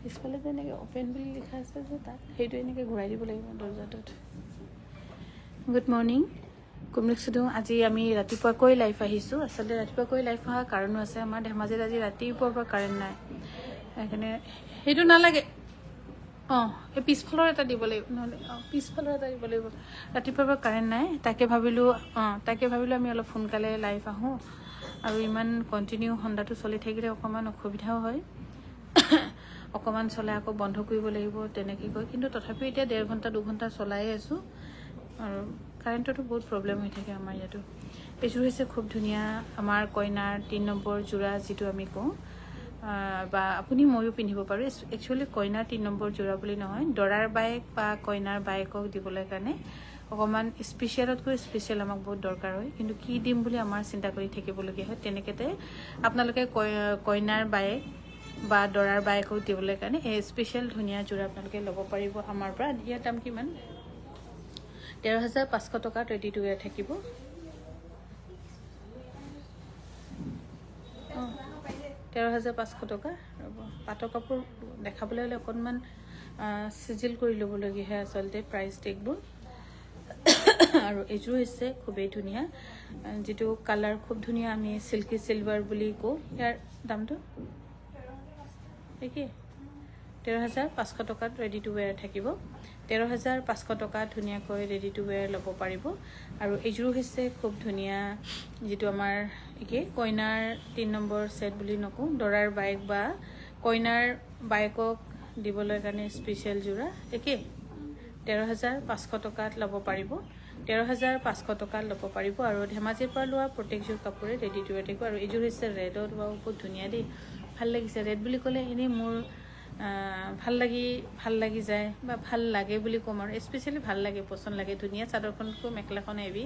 পিছফালে যে এনেকৈ অপেন বুলি লিখা আছে যে তাত সেইটো এনেকৈ ঘূৰাই দিব লাগিব দৰ্জাটোত গুড মৰ্ণিং কুমলিকচুদো আজি আমি ৰাতিপুৱাকৈ লাইভ আহিছোঁ আচলতে ৰাতিপুৱাকৈ লাইভ অহা কাৰণো আছে আমাৰ ধেমাজিত আজি ৰাতিপুৱাৰ পৰা কাৰেণ্ট নাই সেইকাৰণে সেইটো নালাগে অঁ এই পিছফালৰ এটা দিব লাগিব নহ'লে পিছফালৰ এটা দিব লাগিব ৰাতিপুৱাৰ পৰা কাৰেণ্ট নাই তাকে ভাবিলোঁ আমি অলপ সোনকালে লাইভ আহোঁ আৰু ইমান কণ্টিনিউ হণ্ডাটো চলি থাকিলে অকণমান অসুবিধাও হয় অকণমান চলাই আকৌ বন্ধ কৰিব লাগিব তেনেকৈ কৈ কিন্তু তথাপিও এতিয়া 1.5 ঘণ্টা 2 ঘণ্টা চলাই আছোঁ আৰু কাৰেণ্টতো বহুত প্ৰব্লেম হৈ থাকে আমাৰ ইয়াতো এইযোৰ হৈছে খুব ধুনীয়া আমাৰ কইনাৰ 3 নম্বৰ যোৰা যিটো আমি কওঁ বা আপুনি ময়ো পিন্ধিব পাৰোঁ একচুৱেলি কইনাৰ 3 নম্বৰ যোৰা বুলি নহয় দৰাৰ বাইক বা কইনাৰ বাইকক দিবলৈ কাৰণে অকণমান স্পেচিয়েলতকৈ স্পেচিয়েল আমাক বহুত দৰকাৰ হয় কিন্তু কি দিম বুলি আমাৰ চিন্তা কৰি থাকিবলগীয়া হয় তেনেকেতে আপোনালোকে কইনাৰ বাইক বা দৰাৰ বাইকক দিবলৈ কাৰণে এই স্পেচিয়েল ধুনীয়া যোৰা আপোনালোকে ল'ব পাৰিব আমাৰ পৰা ইয়াৰ দাম কিমান 13,500 টকাত ৰেডি টু ৱেৰ থাকিব 13,500 টকা ৰ'ব পাটৰ কাপোৰ দেখাবলৈ হ'লে অকণমান চিজিল কৰি ল'বলগীয়া হয় আচলতে প্ৰাইচ টেগবোৰ আৰু এইযোৰ হৈছে খুবেই ধুনীয়া যিটো কালাৰ খুব ধুনীয়া আমি চিল্কি চিলভাৰ বুলি কওঁ ইয়াৰ দামটো ঠিকেই 13,500 টকাত ৰেডি টু ৱেৰ থাকিব 13,500 টকা ধুনীয়াকৈ ৰেডি টু ৱেৰ ল'ব পাৰিব আৰু এইযোৰ হৈছে খুব ধুনীয়া যিটো আমাৰ একে কইনাৰ 3 নম্বৰ সেট বুলি নকওঁ দৰাৰ বাইক বা কইনাৰ বাইকক দিবলৈ কাৰণে স্পেচিয়েল যোৰা একে 13,500 টকাত ল'ব পাৰিব 13,500 টকাত ল'ব পাৰিব আৰু ধেমাজিৰ পৰা লোৱা প্ৰত্যেকযোৰ কাপোৰে ৰেডি টু ৱেৰ থাকিব আৰু এইযোৰ হৈছে ৰেডত বহুত ধুনীয়া দেই ভাল লাগিছে ৰেড বুলি ক'লে এনেই মোৰ ভাল লাগি যায় বা ভাল লাগে বুলি ক'ম আৰু স্পেচিয়েলি ভাল লাগে পচন্দ লাগে ধুনীয়া চাদৰখনকৈ মেখেলাখন এবি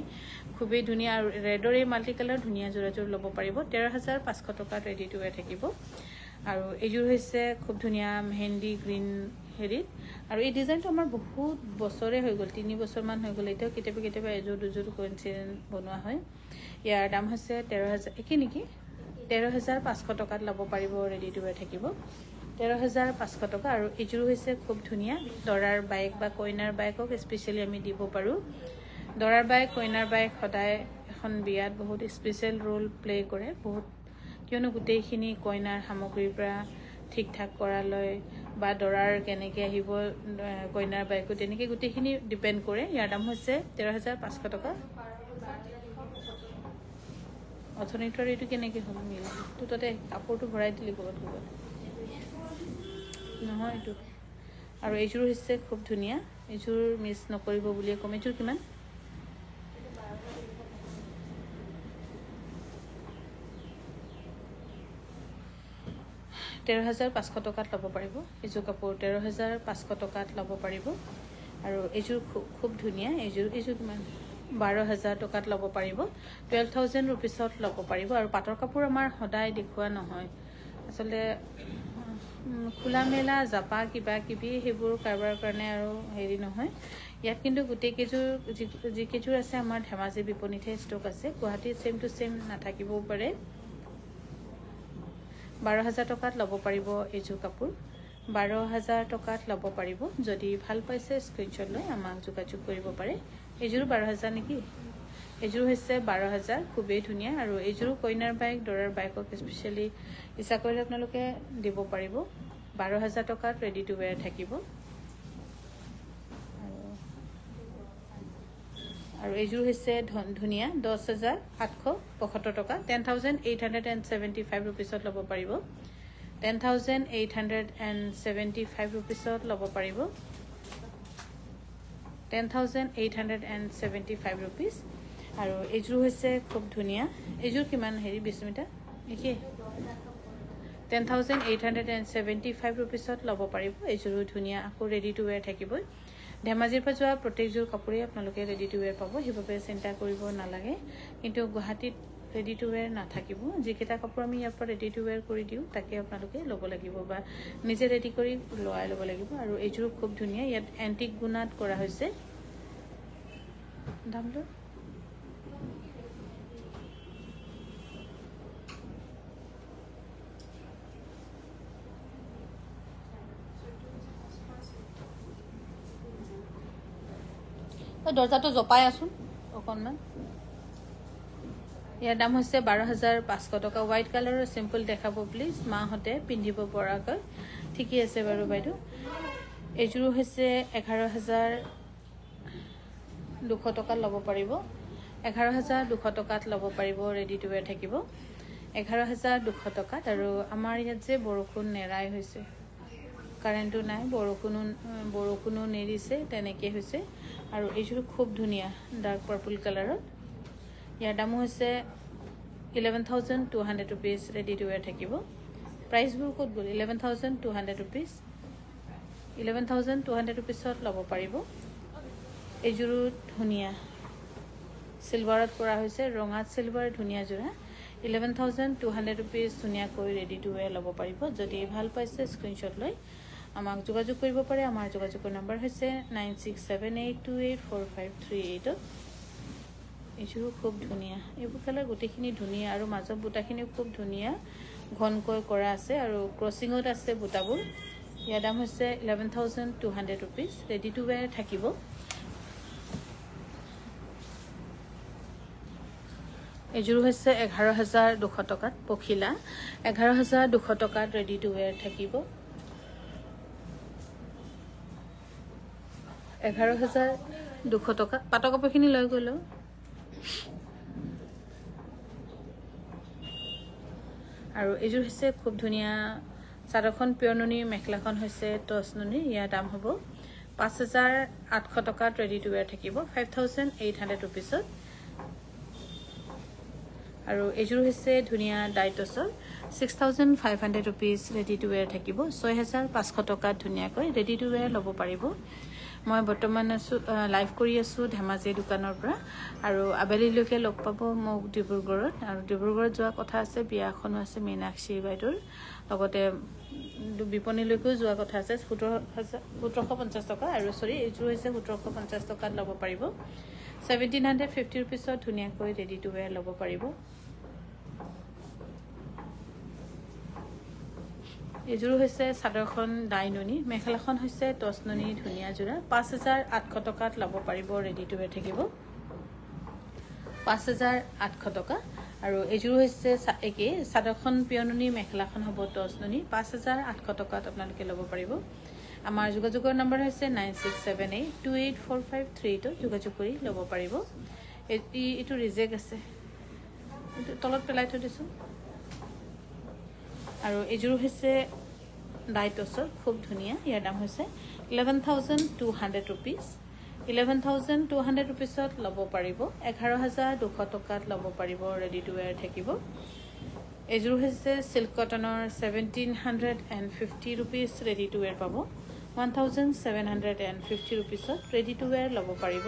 খুবেই ধুনীয়া আৰু ৰেডৰ এই মাল্টি কালাৰ ধুনীয়া যোৰাযোৰ ল'ব পাৰিব 13,500 টকাত ৰেডি টু ৱেৰ থাকিব আৰু এইযোৰ হৈছে খুব ধুনীয়া মেহেন্দি গ্ৰীণ হেৰিত আৰু এই ডিজাইনটো আমাৰ বহুত বছৰে হৈ গ'ল 3 বছৰমান হৈ গ'ল এতিয়াও কেতিয়াবা এযোৰ দুযোৰ কোইনচিডেন্ট বনোৱা হয় ইয়াৰ দাম হৈছে 13,000 একে নেকি 13,500 টকাত ল'ব পাৰিব ৰেডি টু ৱেৰ থাকিব 13,500 টকা আৰু এইযোৰ হৈছে খুব ধুনীয়া দৰাৰ বাইক বা কইনাৰ বাইকক স্পেচিয়েলি আমি দিব পাৰোঁ দৰাৰ বাইক কইনাৰ বাইক সদায় এখন বিয়াত বহুত স্পেচিয়েল ৰোল প্লে কৰে বহুত কিয়নো গোটেইখিনি কইনাৰ সামগ্ৰীৰ পৰা ঠিক ঠাক কৰালৈ বা দৰাৰ কেনেকৈ আহিব কইনাৰ বাইকো তেনেকৈ গোটেইখিনি ডিপেণ্ড কৰে ইয়াৰ দাম হৈছে 13,500 টকা অৰ্থনীতিৰ এইটো কেনেকৈ হ'ল মিল তো তাতে কাপোৰটো ভৰাই দিলি ক'ৰবাত নহয় এইটো আৰু এইযোৰ হৈছে খুব ধুনীয়া এইযোৰ মিছ নকৰিব বুলিয়ে ক'ম এইযোৰ কিমান 13,500 টকাত ল'ব পাৰিব এইযোৰ কাপোৰ 13,500 টকাত ল'ব পাৰিব আৰু এইযোৰ খুব ধুনীয়া এইযোৰ কিমান 12,000 টকাত ল'ব পাৰিব 12,000 ৰুপিছত ল'ব পাৰিব আৰু পাটৰ কাপোৰ আমাৰ সদায় দেখুওৱা নহয় আচলতে খোলা মেলা জাপা কিবা কিবি সেইবোৰ কাৰোবাৰ কাৰণে আৰু হেৰি নহয় ইয়াত কিন্তু গোটেই কেইযোৰ যিকেইযোৰ আছে আমাৰ ধেমাজি বিপণীতহে ষ্টক আছে গুৱাহাটীত চেম টু চেম নাথাকিবও পাৰে 12,000 টকাত ল'ব পাৰিব এইযোৰ কাপোৰ 12,000 টকাত ল'ব পাৰিব যদি ভাল পাইছে স্ক্ৰীনশ্বট লৈ আমাক যোগাযোগ কৰিব পাৰে এইযোৰ 12,000 নেকি এইযোৰ হৈছে 12,000 খুবেই ধুনীয়া আৰু এইযোৰ কইনাৰ বাইক দৰাৰ বাইকক স্পেচিয়েলি ইচ্ছা কৰিলে আপোনালোকে দিব পাৰিব 12,000 টকাত ৰেডি টু ৱেৰ থাকিব আৰু এইযোৰ হৈছে ধুনীয়া 10,875 টকা 10,875 ৰুপিছত ল'ব পাৰিব 10,875 ৰুপিছত ল'ব পাৰিব 10,875 ৰুপিছ আৰু এইযোৰ হৈছে খুব ধুনীয়া এইযোৰ কিমান হেৰি বিস্মিতা একে 10,875 ৰুপিছত ল'ব পাৰিব এইযোৰো ধুনীয়া আকৌ ৰেডি টু ৱেৰ থাকিবই ধেমাজিৰ পৰা যোৱা প্ৰত্যেকযোৰ কাপোৰেই আপোনালোকে ৰেডি টু ৱেৰ পাব সেইবাবে চিন্তা কৰিব নালাগে কিন্তু গুৱাহাটীত ৰেডি টু ৱেৰ নাথাকিব যিকেইটা কাপোৰ আমি ইয়াৰ পৰা ৰেডি টু ৱেৰ কৰি দিওঁ তাকে আপোনালোকে ল'ব লাগিব বা নিজে ৰেডি কৰি লোৱাই ল'ব লাগিব আৰু এইযোৰ খুব ধুনীয়া ইয়াত এণ্টিক গুণাত কৰা হৈছে দামটো দৰ্জাটো জপাই আছোন অকণমান ইয়াৰ দাম হৈছে 12,500 টকা হোৱাইট কালাৰৰ সিম্পল দেখাব প্লিজ মাহতে পিন্ধিব পৰাকৈ ঠিকই আছে বাৰু বাইদেউ এজোৰ হৈছে 11,200 টকা ল'ব পাৰিব 11,200 টকাত ল'ব পাৰিব ৰেডি টু ওয়্যাৰ থাকিব 11,200 টকাত আৰু আমাৰ ইয়াত যে বৰষুণ নেৰাই হৈছে কাৰেণ্টটো নাই বৰষুণো নেৰিছে তেনেকৈ হৈছে আৰু এইযোৰ খুব ধুনীয়া ডাৰ্ক পাৰ্পল কালাৰত ইয়াৰ দাম হৈছে 11,200 rupees ৰেডি টু ওয়্যাৰ থাকিব প্ৰাইচবোৰ ক'ত গ'ল 11,200 rupees 11,200 rupeesত ল'ব পাৰিব এইযোৰ ধুনীয়া সিলভাৰত কৰা হৈছে ৰঙাত সিলভাৰ ধুনীয়া জোৰা 11,200 rupees ধুনীয়াকৈ ৰেডি টু ওয়্যাৰ ল'ব পাৰিব যদি ভাল পাইছে স্ক্ৰীনশ্বট লৈ আমাক যোগাযোগ কৰিব পাৰে আমাৰ যোগাযোগৰ নম্বৰ হৈছে 9678284538 এইযোৰ খুব ধুনীয়া এইবোৰ কালাৰ গোটেইখিনি ধুনীয়া আৰু মাজৰ বুটাখিনি খুব ধুনীয়া ঘনকৈ কৰা আছে আৰু ক্ৰছিঙত আছে বুটাবোৰ ইয়াৰ দাম হৈছে 11,200 rupees ৰেডি টু ওয়্যাৰ থাকিব এইযোৰ হৈছে 11,200 টকাত পখিলা 11,200 টকাত ৰেডি টু ওয়্যাৰ থাকিব 11,200 টকা পাটৰ কাপোৰখিনি লৈ গ'লো আৰু এইযোৰ হৈছে খুব ধুনীয়া চাদৰখন পিয়ৰনুনি মেখেলাখন হৈছে টচনুনি ইয়াৰ দাম হ'ব 5,800 টকাত ৰেডি টু ওয়্যাৰ থাকিব 5,800 rupeesত আৰু এইযোৰ হৈছে ধুনীয়া ডাইটছৰ 6,500 rupees ৰেডি টু ওয়্যাৰ থাকিব 6,500 টকাত ধুনীয়াকৈ ৰেডি টু ওয়্যাৰ ল'ব পাৰিব মই বৰ্তমান আছো লাইভ কৰি আছো ধেমাজি দোকানৰ পৰা আৰু আবেলিলৈকে লগ পাব মোক ডিব্ৰুগড়ত আৰু ডিব্ৰুগড়ত যোৱা কথা আছে বিয়াখনো আছে মীনাক্ষী বাইদেউৰ লগতে বিপণীলৈকেও যোৱা কথা আছে 1750 টকা আৰু সৰি এইযোৰ হৈছে 1750 টকাত ল'ব পাৰিব 1,750 rupeesত ধুনীয়াকৈ ৰেডি টু ওয়্যাৰ ল'ব পাৰিব এইযোৰ হৈছে চাদৰখন ডাইনুনি মেখেলাখন হৈছে টচনুনি ধুনীয়া জোৰা 5,800 টকাত ল'ব পাৰিব ৰেডি টু ওয়্যাৰ থাকিব 5,800 টকা আৰু এইযোৰ হৈছে একে চাদৰখন পিয়নুনি মেখেলাখন হ'ব টচনুনি 5,800 টকাত আপোনালোকে ল'ব পাৰিব আমাৰ যোগাযোগৰ নম্বৰ হৈছে 9678284538 যোগাযোগ কৰি ল'ব পাৰিব এইটো ৰিজেক্ট আছে তলত পেলাই থৈ দিছো আৰু এইযোৰ হৈছে ডাইটছৰ খুব ধুনীয়া ইয়াৰ দাম হৈছে 11,200 rupees 11,200 rupeesত ল'ব পাৰিব 11,200 টকাত ল'ব পাৰিব ৰেডি টু ওয়্যাৰ থাকিব এইযোৰ হৈছে সিল্ক কটনৰ 1,750 rupees ৰেডি টু ওয়্যাৰ পাব 1,750 rupeesত ৰেডি টু ওয়্যাৰ ল'ব পাৰিব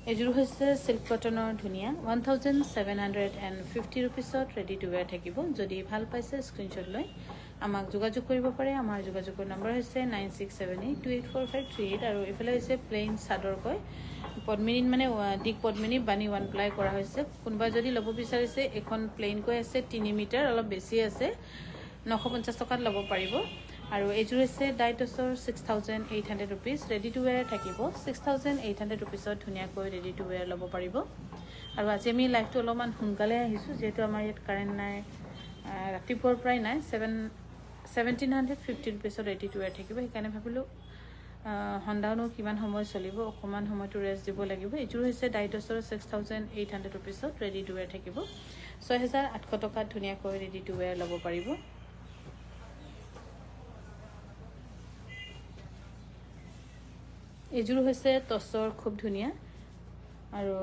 এইযোৰ হৈছে সিল্ক কটনৰ ধুনীয়া 1,750 rupeesত ৰেডি টু ওয়্যাৰ থাকিব যদি ভাল পাইছে স্ক্ৰীনশ্বট লৈ আমাক যোগাযোগ কৰিব পাৰে আমাৰ যোগাযোগৰ নম্বৰ হৈছে 9678284538 আৰু এফালে হৈছে প্লেইন চাদৰ কয় পদ্মিনী মানে দিক পদ্মিনী বানি ওয়ান প্লাই কৰা হৈছে কোনবা যদি ল'ব বিচাৰিছে এখন প্লেইন কৈ আছে 3 মিটাৰ অলপ বেছি আছে 950 টকাত ল'ব পাৰিব আৰু এইযোৰ হৈছে ডাইটছৰ 6,800 rupees ৰেডি টু ওয়্যাৰ থাকিব 6,800 rupeesত ধুনীয়াকৈ ৰেডি টু ওয়্যাৰ ল'ব পাৰিব আৰু আজি আমি লাইভটো অলপমান সোনকালে আহিছো যেহেতু আমাৰ ইয়াত কাৰেণ্ট নাই ৰাতিপুৱাৰ প্ৰায় নাই 1,750 rupeesত ৰেডি টু ওয়্যাৰ থাকিব সেইকাৰণে ভাবিলো হন্দানো কিমান সময় চলিব অকমান সময়টো ৰেষ্ট দিব লাগিব এইযোৰ হৈছে ডাইটছৰ 6,800 rupeesত ৰেডি টু ওয়্যাৰ থাকিব 6,800 টকাত ধুনীয়াকৈ ৰেডি টু ওয়্যাৰ ল'ব পাৰিব এইযোৰ হৈছে টচৰ খুব ধুনীয়া আৰু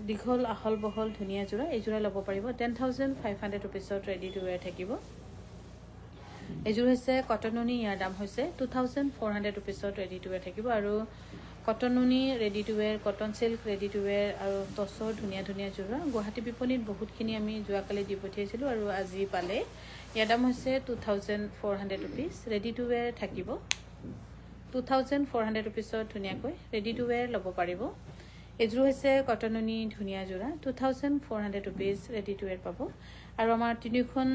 দীঘল আহল বহল ধুনীয়া জোৰা এইযোৰা ল'ব পাৰিব 10,500 rupeesত ৰেডি টু ওয়্যাৰ থাকিব এইযোৰ হৈছে কটনুনি ইয়াৰ দাম হৈছে 2,400 rupeesত ৰেডি টু ওয়্যাৰ থাকিব আৰু কটনুনি ready to wear cotton silk ready to wear আৰু টচৰ ধুনীয়া ধুনীয়া জোৰা গুৱাহাটী বিপণীত বহুতখিনি আমি যোৱাকালি দি পঠিয়াইছিলো আৰু আজি পালে ইয়াৰ দাম হৈছে 2,400 rupees ৰেডি টু ওয়্যাৰ থাকিব 2,400 rupeesত ধুনীয়াকৈ ৰেডি টু ওয়্যাৰ ল'ব পাৰিব এইযোৰ হৈছে কটনুনি ধুনীয়া জোৰা 2,400 rupees ৰেডি টু ওয়্যাৰ পাব আৰু আমাৰ তিনিখন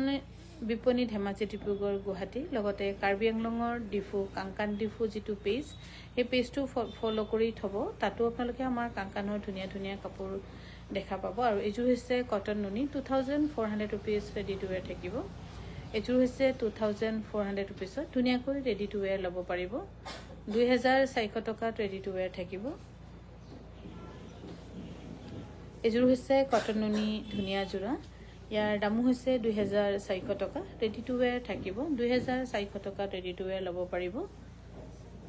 বিপণী ধেমাজি ডিব্ৰুগড় গুৱাহাটী লগতে কাৰ্বি আংলঙৰ ডিফু কাংকান ডিফু যিটো পেজ এই পেজটো ফলো কৰি থব তাতো আপোনালোকে আমাৰ কাংকানৰ ধুনীয়া ধুনীয়া কাপোৰ দেখা পাব আৰু এইযোৰ হৈছে কটন নুনি 2400 rupees ৰেডি টু ওয়্যাৰ থাকিব এইযোৰ হৈছে 2400 rupees ধুনীয়াকৈ ৰেডি টু ওয়্যাৰ ল'ব পাৰিব 2400 টকাত ৰেডি টু ওয়্যাৰ থাকিব এইযোৰ হৈছে কটন নুনি ধুনীয়া জোৰা ইয়াৰ দামো হৈছে 2400 টকা ৰেডি টু ওয়্যাৰ থাকিব 2400 টকাত ৰেডি টু ওয়্যাৰ ল'ব পাৰিব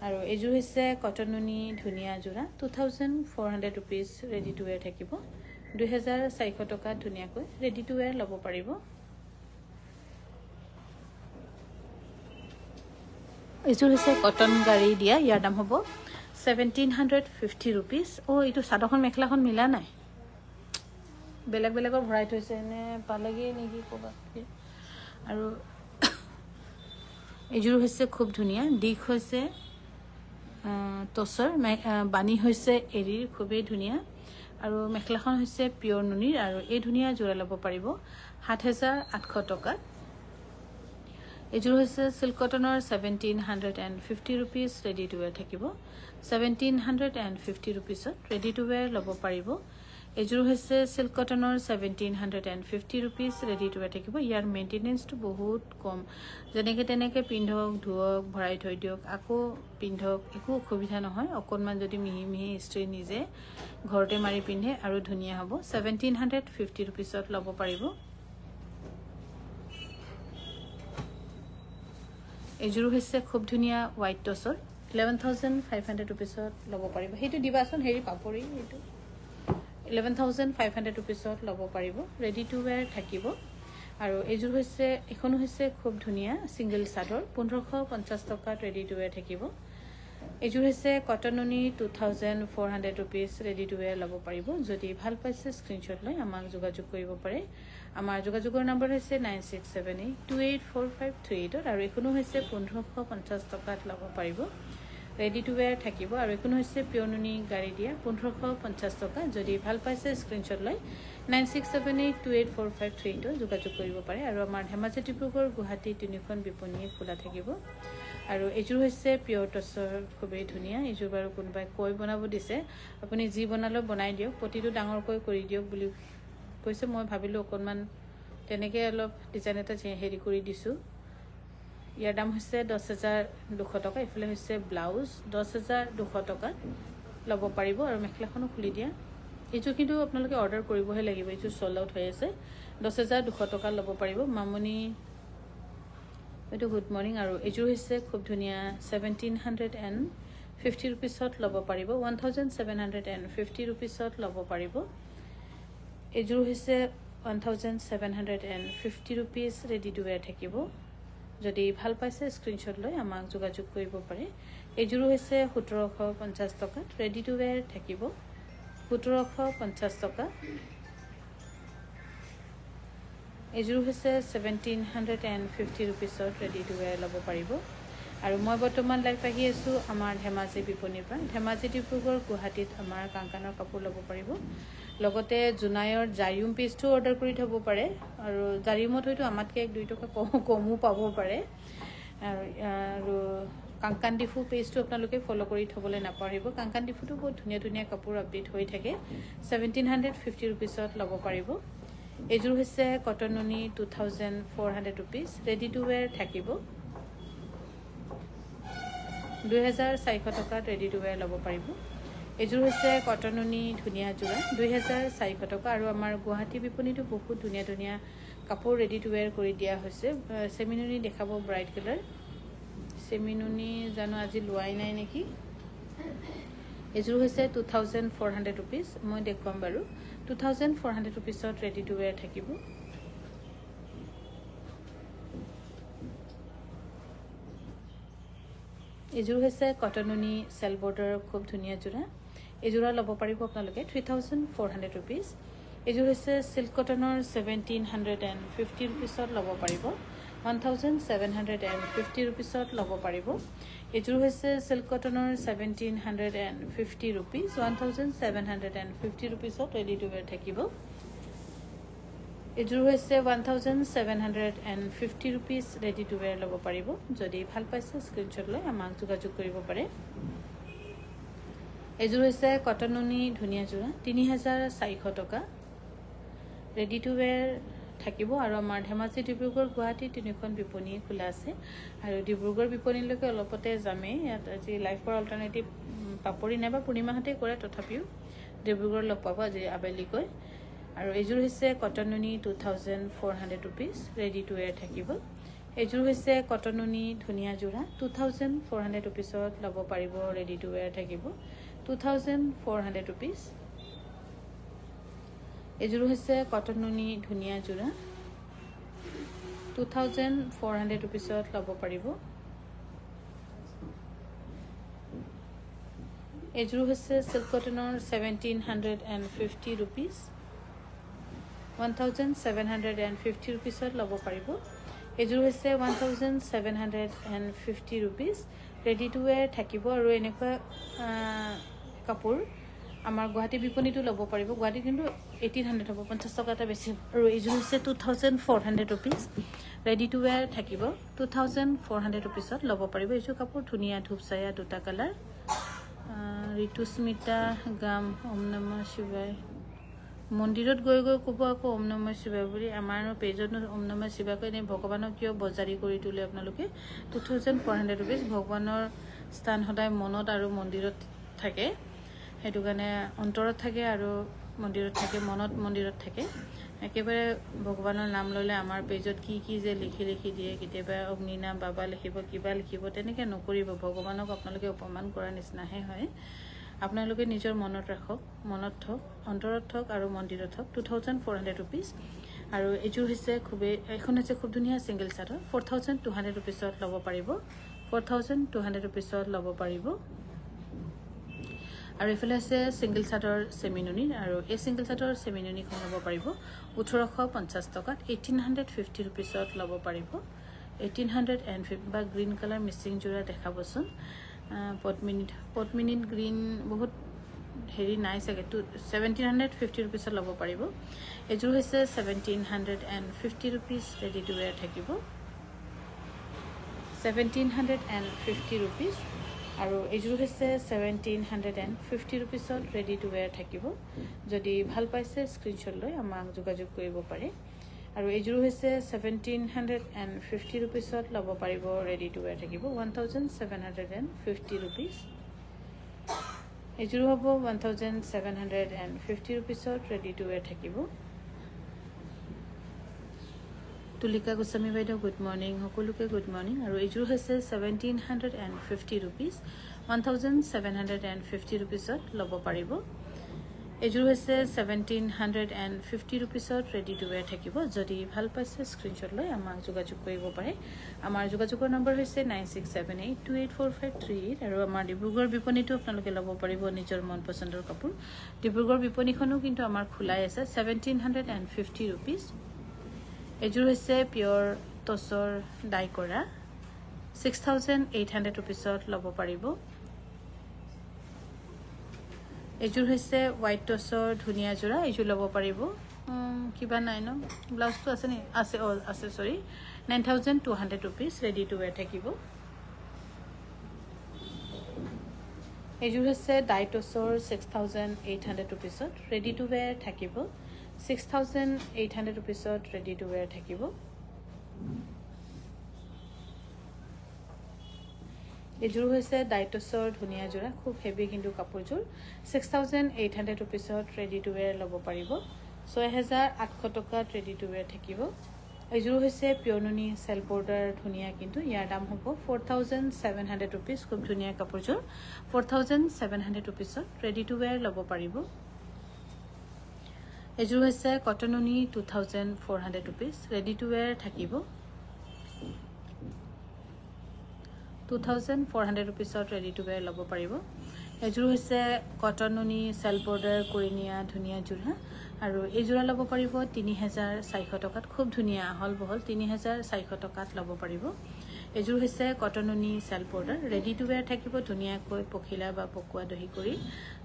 আৰু এইযোৰ হৈছে কটন নুনি ধুনীয়া জোৰা 2400 rupees ৰেডি টু ওয়্যাৰ থাকিব 2400 টকাত ধুনীয়াকৈ ৰেডি টু ওয়্যাৰ ল'ব পাৰিব এইযোৰ হৈছে কটন গাড়ী দিয়া ইয়াৰ দাম হ'ব 1750 rupees এইটো সাধাৰণ মেখলাখন মিলা নাই বেলেগ বেলেগৰ ভৰাই থৈছে নে পালেগে নেকি ক'বাত আৰু এইযোৰ হৈছে খুব ধুনীয়া দিক হৈছে টছৰ বানি হৈছে এৰিৰ খুবেই ধুনীয়া আৰু মেখলাখন হৈছে পিয়ৰ নুনিৰ আৰু এই ধুনীয়া জোৰা ল'ব পাৰিব 7800 টকা এইযোৰ হৈছে সিল্ক কটনৰ 1750 rupees ৰেডি টু ওয়্যাৰ থাকিব 1750 rupees ৰেডি টু ওয়্যাৰ ল'ব পাৰিব এইযোৰ হৈছে সিল্ক কটনৰ 1750 rupees ৰেডি টু ওয়্যাৰ থাকিব ইয়াৰ মেইনটেনেন্সটো বহুত কম যেনেকৈ তেনেকৈ পিন্ধক ধুওক ভৰাই থৈ দিয়ক আকৌ পিন্ধক একো অসুবিধা নহয় অকণমান যদি মিহি মিহি ইস্ত্ৰি নিজে ঘৰতে মাৰি পিন্ধে আৰু ধুনীয়া হ'ব 1750 rupees ল'ব পাৰিব এইযোৰ হৈছে খুব ধুনীয়া হোৱাইট টছৰ 11500 rupees ল'ব পাৰিব সেইটো দিবাচোন হেৰি পাপৰি এইটো 11500 rupees ল'ব পাৰিব ৰেডি টু ওয়্যাৰ থাকিব আৰু এইযোৰ হৈছে এখন হৈছে খুব ধুনীয়া সিঙ্গল চাদৰ 1550 টকাত ৰেডি টু ওয়্যাৰ থাকিব এইযোৰ হৈছে কটন নুনি 2400 rupees ৰেডি টু ওয়্যাৰ ল'ব পাৰিব যদি ভাল পাইছে স্ক্ৰিনশ্বট লৈ আমাক যোগাযোগ কৰিব পাৰে আমাৰ যোগাযোগৰ নম্বৰ হৈছে 9678284538 আৰু এখনো হৈছে 1550 টকাত ল'ব পাৰিব ৰেডি টু ওয়্যাৰ থাকিব আৰু এখনো হৈছে পিয়ৰ নুনি গাড়ী দিয়া 1550 টকা যদি ভাল পাইছে স্ক্ৰিনশ্বট লৈ 9678284538 যোগাযোগ কৰিব পাৰে আৰু আমাৰ ধেমাজি ডিব্ৰুগড় গুৱাহাটী তিনিখন বিপণী খোলা থাকিব আৰু এইযোৰ হৈছে পিয়ৰ টছৰ খুবেই ধুনীয়া এইযোৰ বাৰু কোনোবাই কৈ বনাব দিছে আপুনি যি বনালেও বনাই দিয়ক প্ৰতিটো ডাঙৰকৈ কৰি দিয়ক বুলি কৈছে মই ভাবিলো অকণমান তেনেকৈ অলপ ডিজাইন এটা হেৰি কৰি দিছোঁ ইয়াৰ দাম হৈছে 10200 টকা এফালে হৈছে ব্লাউজ 10200 টকা ল'ব পাৰিব আৰু মেখলাখনো খুলি দিয়া এইযোৰ কিন্তু আপোনালোকে অৰ্ডাৰ কৰিবহে লাগিব এইযোৰ চল আউট হৈ আছে 10200 টকা ল'ব পাৰিব মামনি এইটো গুড মৰ্নিং আৰু এইযোৰ হৈছে খুব ধুনীয়া 1750 rupees ল'ব পাৰিব 1750 rupees ল'ব পাৰিব এইযোৰ হৈছে 1750 rupees ৰেডি টু ওয়্যাৰ থাকিব যদি ভাল পাইছে স্ক্ৰিনশ্বট লৈ আমাক যোগাযোগ কৰিব পাৰে এইযোৰ হৈছে 1750 টকা ৰেডি টু ওয়্যাৰ থাকিব 1750 টকা এইযোৰ হৈছে 1750 rupees ৰেডি টু ওয়্যাৰ ল'ব পাৰিব আৰু মই বৰ্তমান লাইভ আহি আছোঁ আমাৰ ধেমাজি বিপণীৰ পৰা ধেমাজি ডিব্ৰুগড় গুৱাহাটীত আমাৰ কাংকানৰ কাপোৰ ল'ব পাৰিব লগতে জুনাইৰ জাৰিউম পেজটো অৰ্ডাৰ কৰি থ'ব পাৰে আৰু জাৰিউমত হয়তো আমাতকৈ 1-2 টকা কমো পাব পাৰে আৰু কাংকান ডিফু পেজটো আপোনালোকে ফলো কৰি থ'বলৈ নাপাহৰিব কাংকান ডিফুটো বহুত ধুনীয়া ধুনীয়া কাপোৰ আপডেট হৈ থাকে 1750 rupees ল'ব পাৰিব এইযোৰ হৈছে কটন নুনি 2400 rupees ৰেডি টু ওয়্যাৰ থাকিব 2400 টকাত ৰেডি টু ওয়্যাৰ ল'ব পাৰিব এইযোৰ হৈছে কটন নুনি ধুনীয়া জোৰা 2400 টকা আৰু আমাৰ গুৱাহাটী বিপণীটো বহুত ধুনীয়া ধুনীয়া কাপোৰ ৰেডি টু ওয়্যাৰ কৰি দিয়া হৈছে চেমি নুনি দেখাব ব্ৰাইট কালাৰ চেমি নুনি জানো আজি লোৱাই নাই নেকি এইযোৰ হৈছে 2400 rupees মই দেখুৱাম বাৰু 2400 rupees ৰেডি টু ওয়্যাৰ থাকিব এইযোৰ হৈছে কটন নুনি সেল বৰ্ডাৰ খুব ধুনীয়া জোৰা এইযোৰা ল'ব পাৰিব আপোনালোকে 3400 rupees এইযোৰ হৈছে সিল্ক কটনৰ 1750 rupees ল'ব পাৰিব 1750 rupees ল'ব পাৰিব এইযোৰ হৈছে সিল্ক কটনৰ 1750 rupees 1750 rupees ready to wear থাকিব এযোৰ হৈছে 1750 rupees ready to wear ল'ব পাৰিব যদি ভাল পাইছে স্ক্ৰিনশ্বট লৈ আমাক যোগাযোগ কৰিব পাৰে এযোৰ হৈছে কটন নুনি ধুনিয়া যোৰা 3400 টকা ready to wear থাকিব আৰু আমাৰ ধেমাজি ডিব্ৰুগড় গুৱাহাটী তিনিখন বিপণী খোলা আছে আৰু ডিব্ৰুগড় বিপণীলৈকে অলপতে যামে ইয়াত আজি লাইফ ফৰ অল্টাৰনেটিভ পাপৰি নাইবা পূৰ্ণিমাহতে কৰে তথাপিও ডিব্ৰুগড় লগ পাব আজি আবেলিকৈ আৰু এযোৰ হৈছে কটন নুনি 2400 rupees ready to wear থাকিব এযোৰ হৈছে কটন নুনি ধুনিয়া যোৰা 2400 rupees ল'ব পাৰিব ready to wear থাকিব 2400 rupees এযোৰ হৈছে কটন নুনি ধুনিয়া যোৰা 2400 rupees ল'ব পাৰিব এযোৰ হৈছে সিল্ক কটনৰ 1750 rupees 1750 rupees ল'ব পাৰিব এযোৰ হৈছে 1750 rupees ready to wear থাকিব আৰু এনেকুৱা কাপোৰ আমাৰ গুৱাহাটী বিপণীটো ল'ব পাৰিব গুৱাহাটী কিন্তু 1800 হ'ব 50 টকা এটা বেছি আৰু এযোৰ হৈছে 2400 rupees ready to wear থাকিব 2400 rupees ল'ব পাৰিব এযোৰ কাপোৰ ধুনিয়া ধূপচায়া দুটা কালাৰ ঋতুস্মিতা গাম ওম নমঃ শিৱায় মন্দিৰত গৈ গৈ ক'ব আকৌ ওম নমঃ শিৱায় বুলি আমাৰ পেজত ওম নমঃ শিৱায় কৈ এনে ভগৱানক কিয় বজাৰি কৰি তোলে আপোনালোকে 2400 rupees ভগৱানৰ স্থান সদায় মনত আৰু মন্দিৰত থাকে হেতু কাৰণে অন্তৰত থাকে আৰু মন্দিৰত থাকে মনত মন্দিৰত থাকে একেবাৰে ভগৱানৰ নাম ললে আমাৰ পেজত কি কি যে লিখি লিখি দিয়ে কেতিয়াবা অগ্নি নাম বাবা লিখিব কিবা লিখিব তেনেকৈ নকৰিব ভগৱানক আপোনালোকে অপমান কৰা নিচিনাহে হয় আপোনালোকে নিজৰ মনত ৰাখক মনত থক অন্তৰত থক আৰু মন্দিৰত থক 2400 rupees আৰু এযোৰ হৈছে খুবেই এখন হৈছে খুব ধুনীয়া সিঙ্গেল চাদৰ 4200 rupees ল'ব পাৰিব 4200 rupees ল'ব পাৰিব আৰু এফালে আছে সিঙ্গেল চাদৰ সেমিনুনি আৰু এই সিঙ্গেল চাদৰ সেমিনুনি খন ল'ব পাৰিব 1850 টকাত 1850 rupees ল'ব পাৰিব 1850 বা গ্ৰীন কালাৰ মিক্সিং জোৰা দেখাবচোন পদ্মিনীত গ্ৰীন বহুত হেৰি নাই চাগে 1750 rupees ল'ব পাৰিব এযোৰ হৈছে 1750 rupees ready to wear থাকিব 1750 rupees আৰু এযোৰ হৈছে 1750 rupees ready to wear থাকিব যদি ভাল পাইছে স্ক্ৰিনশ্বট লৈ আমাক যোগাযোগ কৰিব পাৰে আৰু এযোৰ হৈছে 1750 rupees ল'ব পাৰিব ready to wear থাকিব 1750 rupees এযোৰ হ'ব 1750 rupees ready to wear থাকিব তুলিকা গোস্বামী বাইদেউ গুড মৰ্নিং সকলোকে গুড মৰ্নিং আৰু এযোৰ হৈছে 1750 rupees 1750 rupees ল'ব পাৰিব এযোৰ হৈছে 1750 rupees ready to wear থাকিব যদি ভাল পাইছে স্ক্ৰিনশ্বট লৈ আমাক যোগাযোগ কৰিব পাৰে আমাৰ যোগাযোগৰ নম্বৰ হৈছে 9678284538 আৰু আমাৰ ডিব্ৰুগড় বিপণীটো আপোনালোকে ল'ব পাৰিব নিজৰ মন পছন্দৰ কাপোৰ ডিব্ৰুগড় বিপণীখনো কিন্তু আমাৰ খোলাই আছে 1750 rupees এযোৰ হৈছে পিয়ৰ টছৰ ডাই কৰা 6800 rupees ল'ব পাৰিব এযোৰ হৈছে হোৱাইট টছৰ ধুনিয়া যোৰা এযোৰ ল'ব পাৰিব কিবা নাই ন ব্লাউজটো আছে নি আছে আছে সৰি 9200 rupees ready to wear থাকিব এযোৰ হৈছে ডাই টছৰ 6800 rupees ready to wear থাকিব 6800 rupees ready to wear থাকিব এযোৰ হৈছে ডাইটছৰ ধুনিয়া যোৰা খুব হেভি কিন্তু কাপোৰযোৰ 6800 rupees ready to wear ল'ব পাৰিব 6800 টকাত ready to wear থাকিব এযোৰ হৈছে পিয়নুনি সেল বৰ্ডাৰ ধুনিয়া কিন্তু ইয়াৰ দাম হ'ব 4700 rupees খুব ধুনিয়া কাপোৰযোৰ 4700 rupees ready to wear ল'ব পাৰিব এযোৰ হৈছে কটনুনি 2400 rupees ready to wear থাকিব 2400 rupees ready to wear ল'ব পাৰিব এযোৰ হৈছে কটনুনি সেল বৰ্ডাৰ কৰিনিয়া ধুনিয়া যোৰা আৰু এই যোৰা ল'ব পাৰিব 3400 টকাত খুব ধুনিয়া হল বহল 3400 টকাত ল'ব পাৰিব এযোৰ হৈছে কটনুনি self border ready to wear থাকিব ধুনিয়াকৈ পখিলা বা পকুৱা দহি কৰি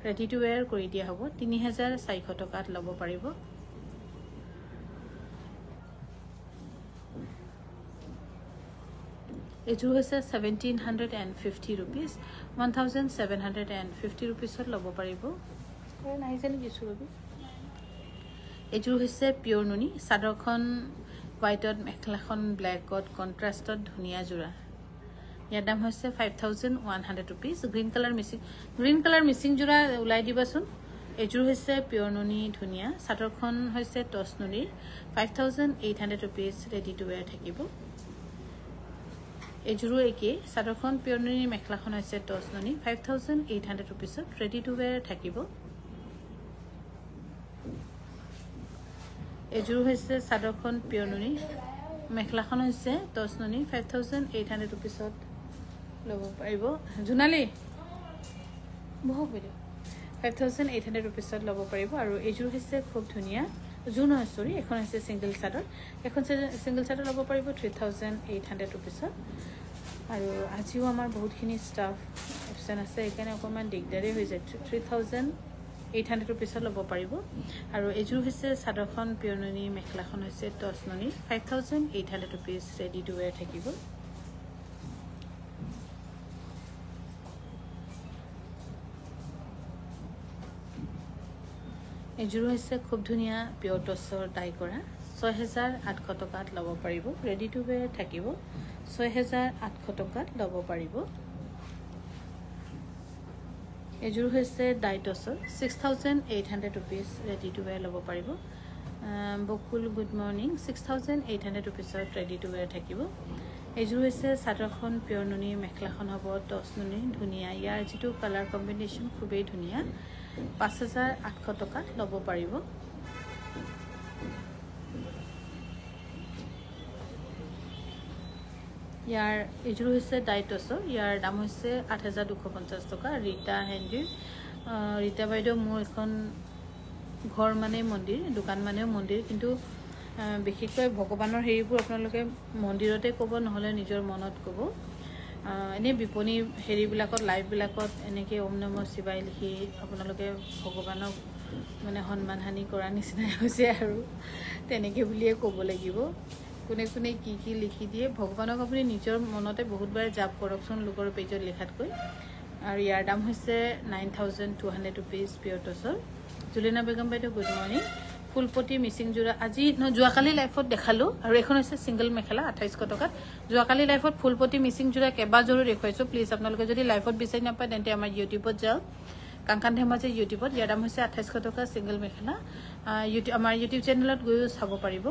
ready to wear কৰি দিয়া হ'ব 3400 টকাত ল'ব পাৰিব এযোৰ হৈছে 1750 rupees 1750 rupeesত ল'ব পাৰিব নাই জানি কিছু ৰবি এযোৰ হৈছে পিওৰ নুনি চাদৰখন হোৱাইটত মেখেলাখন ব্লেকত কন্ট্ৰাষ্টত ধুনীয়া জোৰা ইয়াৰ দাম হৈছে 5100 rupees গ্ৰীণ কালাৰ মিচিং জোৰা উলাই দিবাচোন এযোৰ হৈছে পিওৰ নুনি ধুনীয়া চাদৰখন হৈছে টছ নুনি 5800 rupees ৰেডি টু ওয়্যাৰ থাকিব এযোৰো একে চাদৰখন পিওৰ নুনি মেখেলাখন হৈছে টছ নুনি 5800 rupees ৰেডি টু ওয়্যাৰ থাকিব এযোৰ হৈছে চাদৰখন পিওৰ নুনি মেখেলাখন হৈছে টছ নুনি 5800 rupees ল'ব পাৰিব জুনালি বহুত বেৰি 5800 rupees ল'ব পাৰিব আৰু এযোৰ হৈছে খুব ধুনীয়া জুন সৰি এখন হৈছে সিঙ্গল চাদৰ এখন সিঙ্গল চাদৰ ল'ব পাৰিব 3800 rupees আৰু আজিও আমাৰ বহুতখিনি ষ্টাফ অপচন আছে এখানে অকমান দিগদাৰি হৈ যায় 3800 rupees ল'ব পাৰিব আৰু এযোৰ হৈছে চাদৰখন পিওৰ নুনি মেখেলাখন হৈছে টছ নুনি 5800 rupees ৰেডি টু ওয়্যাৰ থাকিব এযোৰ হৈছে খুব ধুনীয়া পিওৰ টছৰ ডাই কৰা 6800 টকাত ল'ব পাৰিব ৰেডি টু ওয়্যাৰ থাকিব 6800 টকাত ল'ব পাৰিব এযোৰ হৈছে ডাই টছৰ 6800 rupees ৰেডি টু ওয়্যাৰ ল'ব পাৰিব বকুল good morning 6800 rupees ready to wear থাকিব এযোৰ হৈছে চাদৰখন পিওৰ নুনি মেখেলাখন হ'ব টছ নুনি ধুনীয়া ইয়াৰ যেটো কালাৰ কম্বিনেশন খুবেই ধুনীয়া 5800 টকাত ল'ব পাৰিব ইয়াৰ এযোৰ হৈছে ডাই টছৰ ইয়াৰ দাম হৈছে 8250 টকা ৰীতা হেন্ডি ৰীতা বাইদেউ মোৰ এখন ঘৰ মানে মন্দিৰ দোকান মানে মন্দিৰ কিন্তু বিশেষকৈ ভগৱানৰ হেৰিবোৰ আপোনালোকে মন্দিৰতে ক'ব নহলে নিজৰ মনত ক'ব এনে বিপণী হেৰিবিলাকত লাইভবিলাকত এনেকে ওম নমঃ শিৱায় লিখি আপোনালোকে ভগৱানক মানে সন্মানহানি কৰা নিচিনা হৈছে আৰু তেনেকে বুলিয়ে ক'ব লাগিব কোনে কোনে কি লিখি দিয়ে ভগৱানক আপুনি নিজৰ মনতে বহুতবাৰ জাপ কৰকচোন লোকৰ পেজত লিখাতকৈ আৰু ইয়াৰ দাম হৈছে 9200 rupees পিওৰ টছৰ জুলিনা বেগম বাইদেউ গুড মৰ্নিং ফুলপটি মিচিং জোৰা আজি জুৱাকালি লাইফত দেখালো আৰু এখন হৈছে সিঙ্গল মেখেলা 2800 টকাত জুৱাকালি লাইফত ফুলপটি মিচিং জোৰা কেবা জোৰ দেখুৱাইছো প্লিজ আপোনালোকে যদি লাইফত বিচাৰি নাপায় তেন্তে আমাৰ ইউটিউবত যাওক কাংকান ধেমাজি ইউটিউবত ইয়াৰ দাম হৈছে 2800 টকা সিঙ্গল মেখেলা আমাৰ ইউটিউব চেনেলত গৈ চাব পাৰিব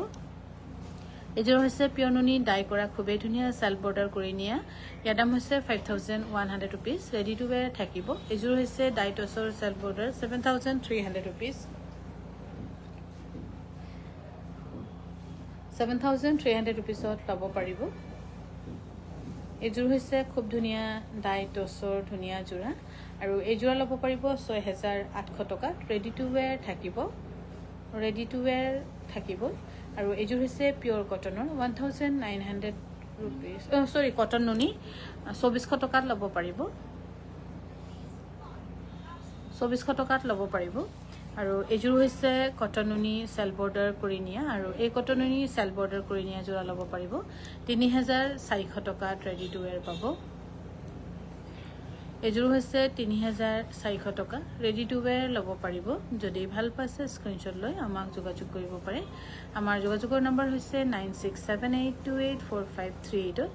এযোৰ হৈছে পিওৰ নুনি ডাই কৰা খুবেই ধুনীয়া সেলফ বৰ্ডাৰ কৰি নিয়া ইয়াৰ দাম হৈছে 5100 rupees ৰেডি টু ওয়্যাৰ থাকিব এযোৰ হৈছে dye টছৰ self border 7300 rupees 7300 rupees ল'ব পাৰিব এযোৰ হৈছে খুব ধুনীয়া ডাই টছৰ ধুনীয়া জোৰা আৰু এই জোৰা ল'ব পাৰিব 6800 টকা ৰেডি টু ওয়্যাৰ থাকিব আৰু এযোৰ হৈছে পিওৰ কটনৰ 1900 rupees সৰি কটন নুনি 2400 টকাত ল'ব পাৰিব 2400 টকাত ল'ব পাৰিব আৰু এযোৰ হৈছে কটন নুনি সেল বৰ্ডাৰ কৰি নিয়া আৰু এই কটন নুনি সেল বৰ্ডাৰ কৰি নিয়া জোৰা ল'ব পাৰিব 3400 টকাত ৰেডি টু ওয়্যাৰ পাব এযোৰ হৈছে 3400 টকা ৰেডি টু ওয়্যাৰ ল'ব পাৰিব যদি ভাল পাইছে স্ক্ৰিনশ্বট লৈ আমাক যোগাযোগ কৰিব পাৰে আমাৰ যোগাযোগৰ নম্বৰ হৈছে 9678284538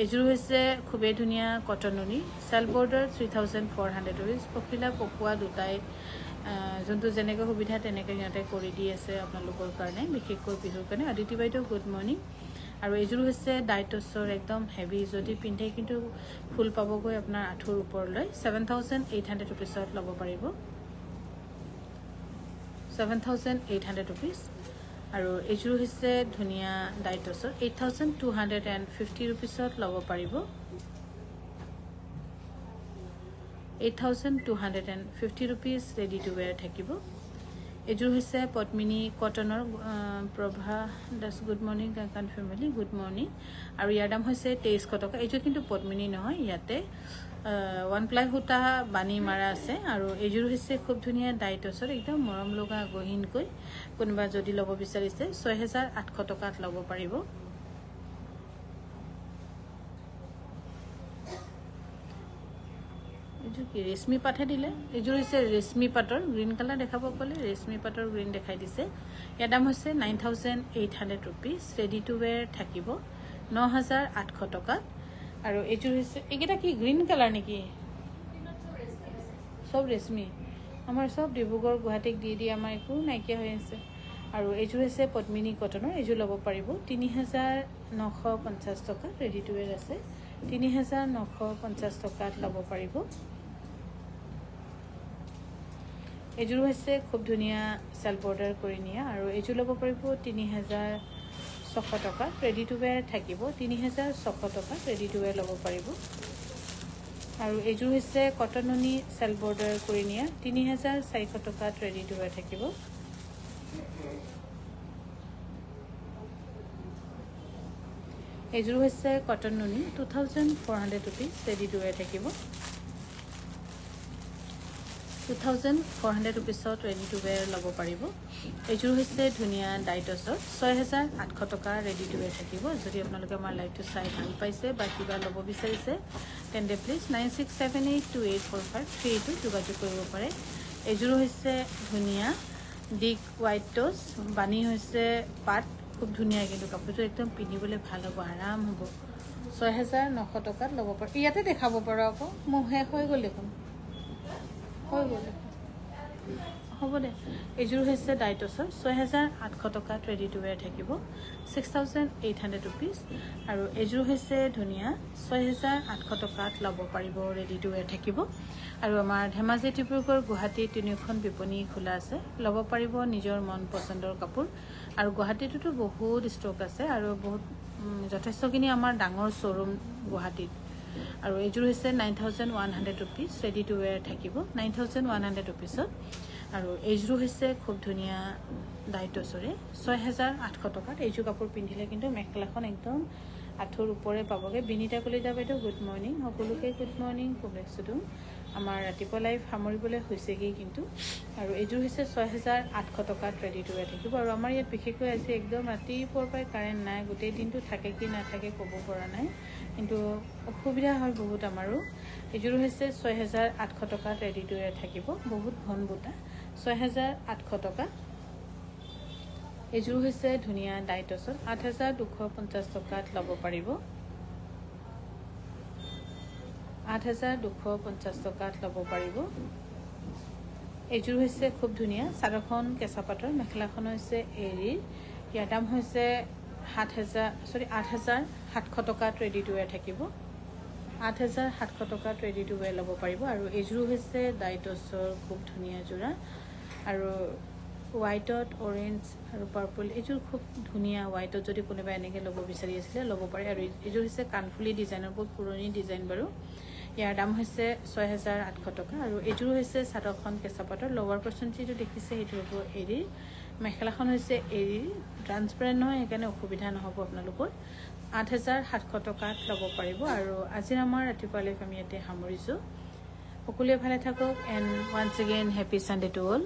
এযোৰ হৈছে খুবেই ধুনীয়া কটন নুনি সেল বৰ্ডাৰ 3400 rupees পখিলা পকুৱা দুটাই যোনটো যেনেকৈ সুবিধা তেনেকৈ সিহঁতে কৰি দি আছে আপোনালোকৰ কাৰণে বিশেষকৈ বিহুৰ কাৰণে আদিতি বাইদেউ গুড মৰ্নিং আৰু এযোৰ হৈছে ডাই টছৰ একদম হেভি যদি পিন্ধে কিন্তু ফুল পাবগৈ আপোনাৰ আঠুৰ ওপৰলৈ 7800 rupees ল'ব পাৰিব 7800 rupees আৰু এযোৰ হৈছে ধুনীয়া ডাই টছৰ 8250 rupees ল'ব পাৰিব 8250 rupees ৰেডি টু ওয়্যাৰ থাকিব এযোৰ হৈছে পদ্মিনী কটনৰ Prabha Das good morning Kangkan family good morning আৰু ইয়াৰ দাম হৈছে 2300 টকা এযোৰ কিন্তু পদ্মিনী নহয় ইয়াতে ওয়ান প্লাই হুটা বানি মাৰা আছে আৰু এযোৰ হৈছে খুব ধুনীয়া ডাই টছৰ একদম মৰম লগা গহিনকৈ কোনবা যদি ল'ব বিচাৰিছে 6800 টকাত ল'ব পাৰিব এইযোৰ কি ৰেশমি পাটহে দিলে এইযোৰ হৈছে ৰেশমি পাটৰ গ্ৰীণ কালাৰ দেখাব ক'লে ৰেশমি পাটৰ গ্ৰীণ দেখাই দিছে ইয়াৰ দাম হৈছে 9800 rupees ৰেডি টু wear থাকিব 9800 টকা আৰু এইযোৰ হৈছে এইকেইটা কি গ্ৰীণ কালাৰ নেকি সব ৰেশমি আমাৰ সব ডিব্ৰুগড় গুৱাহাটীক দি আমাৰ একো নাইকিয়া হৈ আছে আৰু এইযোৰ হৈছে পদ্মিনী কটনৰ এইযোৰ ল'ব পাৰিব 3950 টকা ৰেডি টু wear আছে 3950 টকাত ল'ব পাৰিব এইযোৰ হৈছে খুব ধুনীয়া সেল বৰ্ডাৰ কৰি নিয়া আৰু এইযোৰ ল'ব পাৰিব 3600 টকা ৰেডি টু wear থাকিব 3600 টকা ৰেডি টু wear ল'ব পাৰিব আৰু এইযোৰ হৈছে কটননি সেল বৰ্ডাৰ কৰি নিয়া 3400 টকাত ৰেডি টু wear থাকিব এইযোৰ হৈছে কটন নুনি 2400 rupees ৰেডি টু wear থাকিব 2400 rupees ৰেডি টু wear ল'ব পাৰিব এইযোৰ হৈছে ধুনীয়া ডাইটছৰ 6800 টকা ৰেডি টু wear থাকিব যদি আপোনালোকে আমাৰ লাইভটো চাই ভাল পাইছে বা কিবা ল'ব বিচাৰিছে তেন্তে প্লিজ 9678284532 যোগাযোগ কৰিব পাৰে এইযোৰ হৈছে ধুনীয়া ডিক হোৱাইট টছ বানি হৈছে পাট খুব ধুনীয়া কিন্তু কাপোৰটো একদম পিন্ধিবলৈ ভাল হ'ব আৰাম হ'ব 6900 টকাত ল'ব পাৰে ইয়াতে দেখাব পাৰো আকৌ মোৰ শেষ হৈ গ'ল দেখোন হৈ গ'ল হ'ব দে এইযোৰ হৈছে ডাইটছৰ 6800 টকাত ৰেডি টু wear থাকিব 6800 rupees আৰু এইযোৰ হৈছে ধুনীয়া 6800 টকাত ল'ব পাৰিব ৰেডি টু wear থাকিব আৰু আমাৰ ধেমাজি ডিব্ৰুগড় গুৱাহাটী তিনিখন বিপণী খোলা আছে ল'ব পাৰিব নিজৰ মন পছন্দৰ কাপোৰ আৰু গুৱাহাটীতো বহুত ষ্টক আছে আৰু বহুত যথেষ্টখিনি আমাৰ ডাঙৰ শ্বৰুম গুৱাহাটীত আৰু এইযোৰ হৈছে 9100 rupees ৰেডি টু wear থাকিব 9100 rupees আৰু এইযোৰ হৈছে খুব ধুনীয়া ডাইটছৰে 6800 টকাত এইযোৰ কাপোৰ পিন্ধিলে কিন্তু মেখেলাখন একদম আঠুৰ ওপৰে পাবগে বিনিতা কলিতা বাইদেউ গুড মৰ্নিং সকলোকে গুড মৰ্নিং কমপ্লেক্সটো আমাৰ ৰাতিপুৱা লাইভ সামৰিবলৈ হৈছেগৈ কিন্তু আৰু এইযোৰ হৈছে 6800 টকাত ৰেডি টু wear থাকিব আৰু আমাৰ ইয়াত বিশেষকৈ আজি একদম ৰাতিপুৱাৰ পৰাই কাৰেণ্ট নাই গোটেই দিনটো থাকে কি নাথাকে ক'ব পৰা নাই কিন্তু অসুবিধা হয় বহুত আমাৰো এইযোৰ হৈছে 6800 টকাত ৰেডি টু wear থাকিব বহুত ঘন বুটা 6800 টকা এইযোৰ হৈছে ধুনীয়া ডাইটছৰ 8250 টকাত ল'ব পাৰিব 8250 টকাত ল'ব পাৰিব এইযোৰ হৈছে খুব ধুনীয়া চাদৰখন কেঁচা পাটৰ মেখেলাখন হৈছে এৰীৰ ইয়াৰ দাম হৈছে 8700 টকাত ৰেডি টু wear থাকিব 8700 টকাত ৰেডি টু wear ল'ব পাৰিব আৰু এইযোৰ হৈছে ডাইটছৰ খুব ধুনীয়া যোৰা আৰু হোৱাইটত অৰেঞ্জ আৰু পাৰ্পল এইযোৰ খুব ধুনীয়া হোৱাইটত যদি কোনোবা এনেকৈ ল'ব বিচাৰি আছিলে ল'ব পাৰে আৰু এইযোৰ হৈছে কাণফুলি ডিজাইনৰ বহুত পুৰণি ডিজাইন বাৰু ইয়াৰ দাম হৈছে 6800 টকা আৰু এইযোৰ হৈছে চাদৰখন কেঁচা পাটৰ লোৱাৰ পৰ্চন যিটো দেখিছে সেইটো হ'ব এৰীৰ মেখেলাখন হৈছে এৰীৰ ট্ৰান্সপাৰেণ্ট নহয় সেইকাৰণে অসুবিধা নহ'ব আপোনালোকৰ 8700 টকাত ল'ব পাৰিব আৰু আজিৰ আমাৰ ৰাতিপুৱা লাইভ আমি ইয়াতে সামৰিছোঁ সকলোৱে ভালে থাকক and once again happy Sunday to all